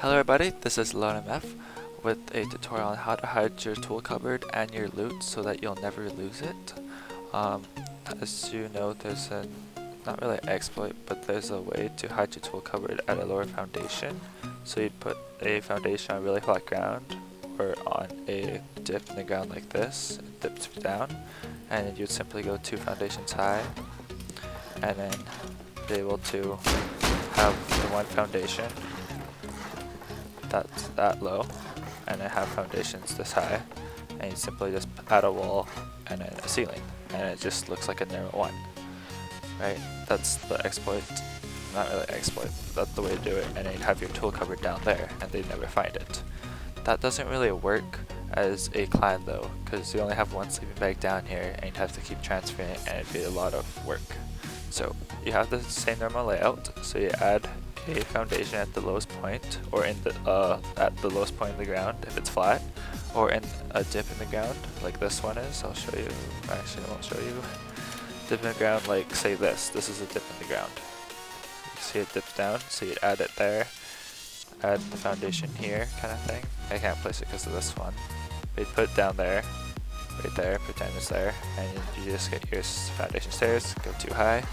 Hello everybody, this is LearnMF with a tutorial on how to hide your tool cupboard and your loot so that you'll never lose it. As you know, there's a, not really an exploit, but there's a way to hide your tool cupboard at a lower foundation. So you'd put a foundation on really flat ground or on a dip in the ground like this, it dips down, and you'd simply go 2 foundations high and then be able to have the one foundation that's that low and then have foundations this high, and you simply just add a wall and then a ceiling and it just looks like a normal one, right? That's the exploit. Not really exploit, that's the way to do it, and then you'd have your tool cupboard down there and they'd never find it. That doesn't really work as a clan though, because you only have one sleeping bag down here and you'd have to keep transferring it and it'd be a lot of work. So you have the same normal layout, so you add a foundation at the lowest point, or in the at the lowest point of the ground if it's flat, or in a dip in the ground like this one is. I'll show you, actually I won't show you. Dip in the ground like say this is a dip in the ground. You see it dips down, so you'd add it there, add the foundation here kind of thing. I can't place it because of this one. We'd put it down there, right there, pretend it's there, and you just get your foundation stairs, go too high.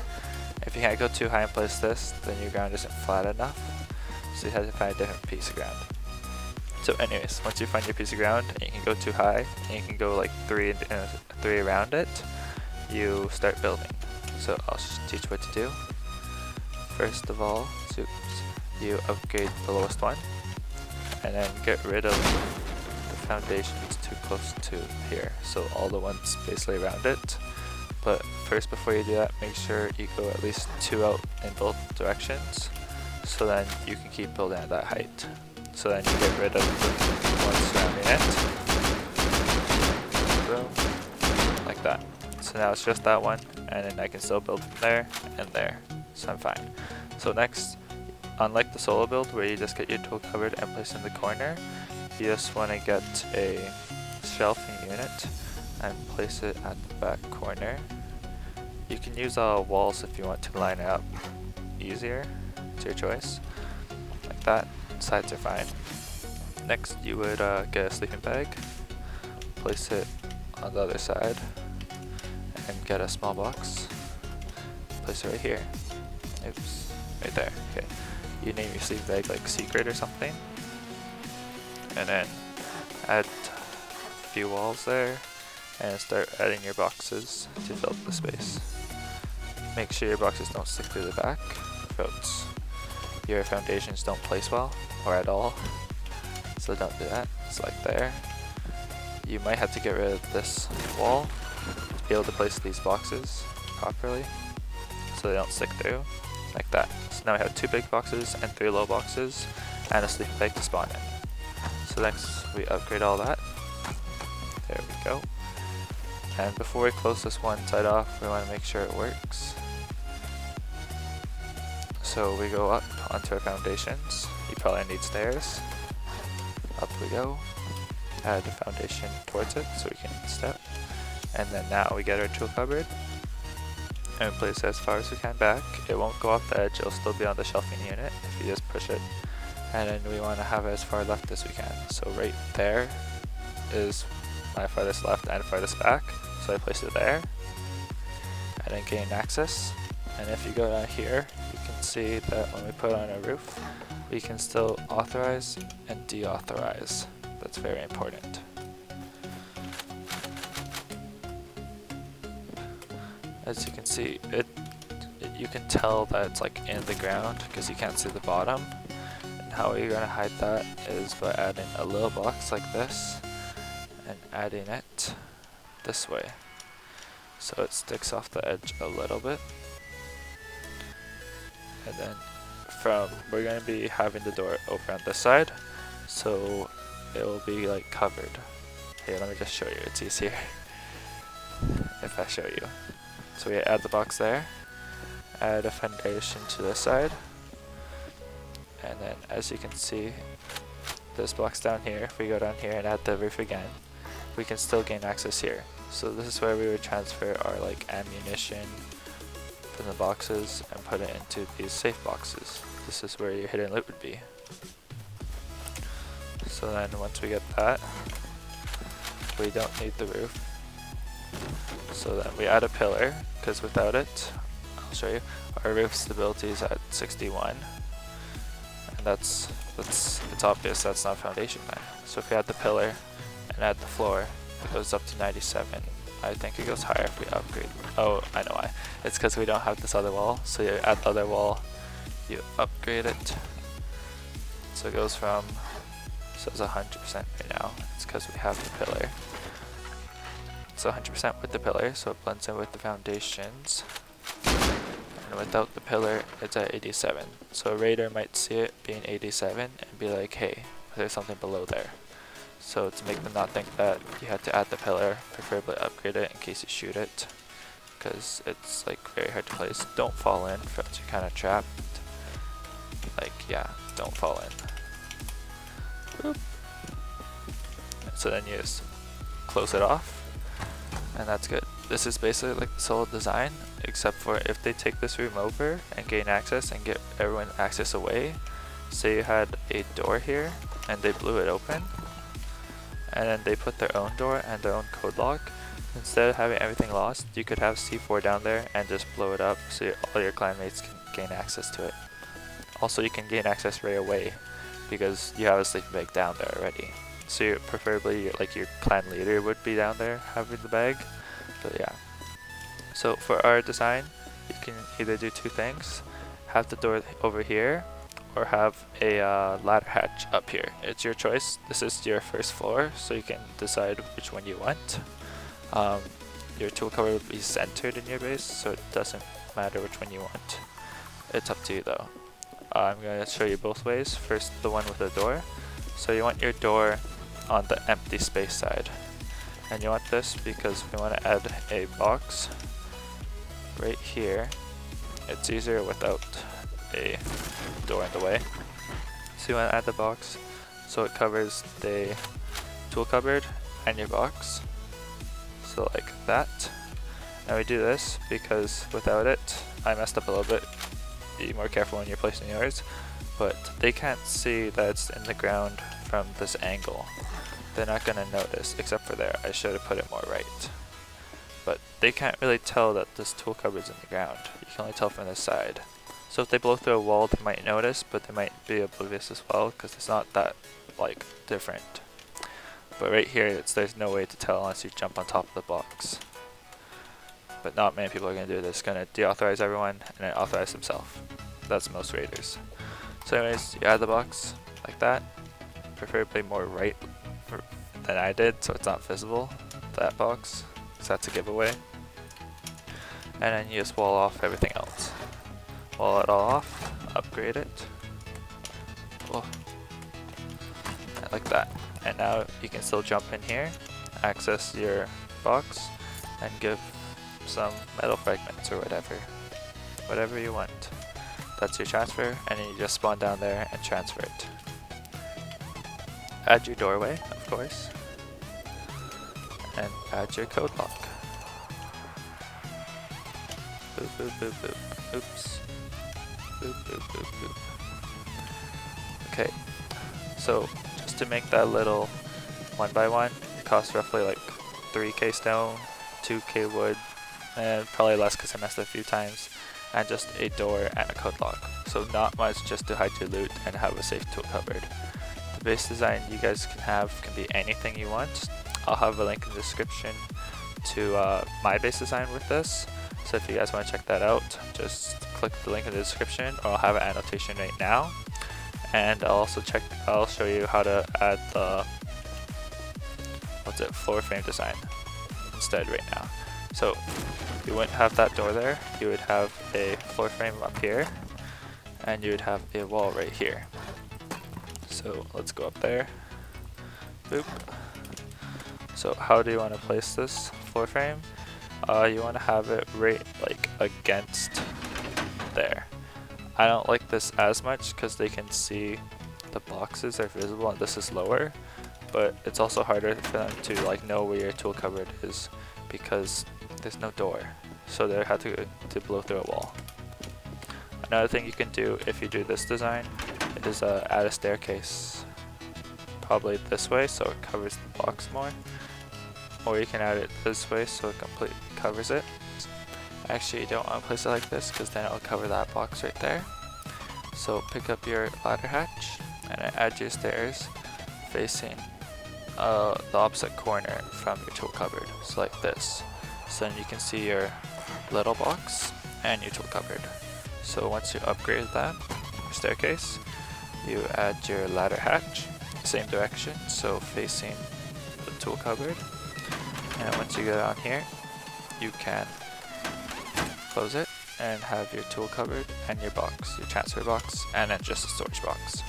If you can't go too high and place this, then your ground isn't flat enough, so you have to find a different piece of ground. So anyways, once you find your piece of ground and you can go too high, and you can go like three around it, you start building. So I'll just teach what to do. First of all, you upgrade the lowest one, and then get rid of the foundations too close to here, so all the ones basically around it. But first, before you do that, make sure you go at least 2 out in both directions, so then you can keep building at that height. So then you get rid of the ones surrounding it, so, like that. So now it's just that one, and then I can still build from there and there, so I'm fine. So next, unlike the solo build where you just get your tool cupboard and place in the corner, you just want to get a shelving unit and place it at the back corner. You can use walls if you want to line it up easier, it's your choice, like that. Sides are fine. Next you would get a sleeping bag, place it on the other side, and get a small box, place it right here. Oops, right there, okay. You name your sleeping bag like secret or something, and then add a few walls there, and start adding your boxes to fill up the space. Make sure your boxes don't stick to the back, or else your foundations don't place well, or at all. So don't do that, it's like there. You might have to get rid of this wall to be able to place these boxes properly, so they don't stick through, like that. So now we have 2 big boxes and 3 low boxes, and a sleeping bag to spawn in. So next we upgrade all that. There we go. And before we close this one side off, we want to make sure it works. So we go up onto our foundations. You probably need stairs. Up we go. Add the foundation towards it so we can step. And then now we get our tool cupboard and place it as far as we can back. It won't go off the edge, it'll still be on the shelving unit if you just push it. And then we want to have it as far left as we can. So right there is my farthest left and farthest back. So I place it there, and then gain access. And if you go down here, you can see that when we put on a roof, we can still authorize and deauthorize. That's very important. As you can see, you can tell that it's like in the ground because you can't see the bottom. And how you're gonna hide that is by adding a little box like this and adding it this way, so it sticks off the edge a little bit. And then we're going to be having the door over on this side, so it will be like covered. Here, let me just show you, it's easier if I show you. So we add the box there, add a foundation to this side, and then as you can see, this box down here, if we go down here and add the roof again, we can still gain access here. So this is where we would transfer our like ammunition from the boxes and put it into these safe boxes. This is where your hidden loot would be. So then once we get that, we don't need the roof. So then we add a pillar, because without it, I'll show you, our roof stability is at 61. And it's obvious that's not foundation then. So if we add the pillar and add the floor, it goes up to 97. I think it goes higher if we upgrade. Oh, I know why. It's because we don't have this other wall. So you add the other wall, you upgrade it. So it goes from, so it's 100% right now. It's because we have the pillar. It's 100% with the pillar, so it blends in with the foundations. And without the pillar, it's at 87. So a raider might see it being 87 and be like, hey, there's something below there. So to make them not think that, you have to add the pillar, preferably upgrade it in case you shoot it, because it's like very hard to place. Don't fall in, or else you're kind of trapped. Like, yeah, don't fall in. Boop. So then you just close it off, and that's good. This is basically like the solid design, except for if they take this room over and gain access and get everyone access away. Say you had a door here and they blew it open, and then they put their own door and their own code lock. Instead of having everything lost, you could have C4 down there and just blow it up so all your clanmates can gain access to it. Also, you can gain access right away because you have a sleeping bag down there already. So preferably like your clan leader would be down there having the bag. But yeah. So for our design, you can either do two things. Have the door over here, or have a ladder hatch up here. It's your choice. This is your first floor, so you can decide which one you want. Your tool cover will be centered in your base, so it doesn't matter which one you want. It's up to you though. I'm going to show you both ways. First, the one with the door. So you want your door on the empty space side. And you want this because we want to add a box right here. It's easier without a door in the way. So you want to add the box so it covers the tool cupboard and your box. So like that. And we do this because without it, I messed up a little bit. Be more careful when you're placing yours, but they can't see that it's in the ground from this angle. They're not gonna notice, except for there. I should have put it more right. But they can't really tell that this tool cupboard's in the ground. You can only tell from this side. So if they blow through a wall, they might notice, but they might be oblivious as well, because it's not that like different. But right here, there's no way to tell unless you jump on top of the box. But not many people are going to do this. Going to deauthorize everyone and then authorize themselves. That's most raiders. So anyways, you add the box like that. Preferably more right than I did, so it's not visible, that box, because that's a giveaway. And then you just wall off everything else. Wall it all off, upgrade it. Oh. Like that. And now you can still jump in here, access your box, and give some metal fragments or whatever you want. That's your transfer, and then you just spawn down there and transfer it. Add your doorway, of course, and add your code lock. Boop boop boop boop. Oops. Boop boop boop boop. Okay, so just to make that little 1x1, it costs roughly like 3k stone, 2k wood, and probably less because I messed up a few times, and just a door and a code lock. So not much, just to hide your loot and have a safe tool cupboard. The base design you guys can be anything you want. I'll have a link in the description to my base design with this. So if you guys want to check that out, just click the link in the description, or I'll have an annotation right now. And I'll show you how to add the floor frame design instead right now. So you wouldn't have that door there, you would have a floor frame up here, and you would have a wall right here. So let's go up there. Boop. So how do you want to place this floor frame? You want to have it right like against there. I don't like this as much because they can see the boxes are visible and this is lower, but it's also harder for them to like know where your tool cupboard is because there's no door, so they have to blow through a wall. Another thing you can do if you do this design is add a staircase probably this way so it covers the box more, or you can add it this way so it completely covers it. Actually, you don't want to place it like this because then it'll cover that box right there. So pick up your ladder hatch and then add your stairs facing the opposite corner from your tool cupboard, so like this. So then you can see your little box and your tool cupboard. So once you upgrade that, your staircase, you add your ladder hatch, same direction, so facing the tool cupboard. And once you get on here, you can close it and have your tool cupboard and your box, your transfer box, and then just a storage box.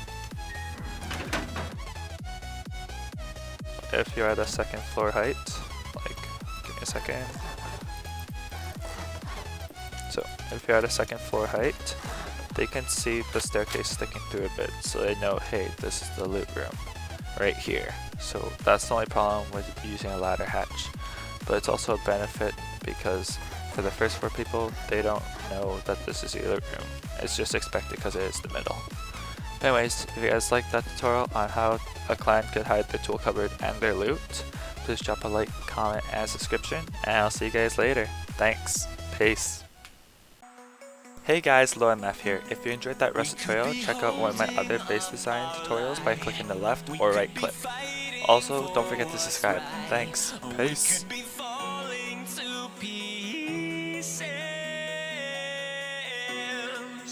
If you're at a second floor height, like, give me a second. So if you're at a second floor height, they can see the staircase sticking through a bit, so they know, hey, this is the loot room right here. So that's the only problem with using a ladder hatch, but it's also a benefit because for the first floor people, they don't know that this is your loot room. It's just expected because it is the middle. Anyways, if you guys liked that tutorial on how a clan could hide their tool cupboard and their loot, please drop a like, comment, and subscription, and I'll see you guys later. Thanks. Peace. Hey guys, LoreMF here. If you enjoyed that Rust tutorial, check out one of my other base design tutorials by clicking the left or right clip. Also, don't forget to subscribe. Thanks. Peace.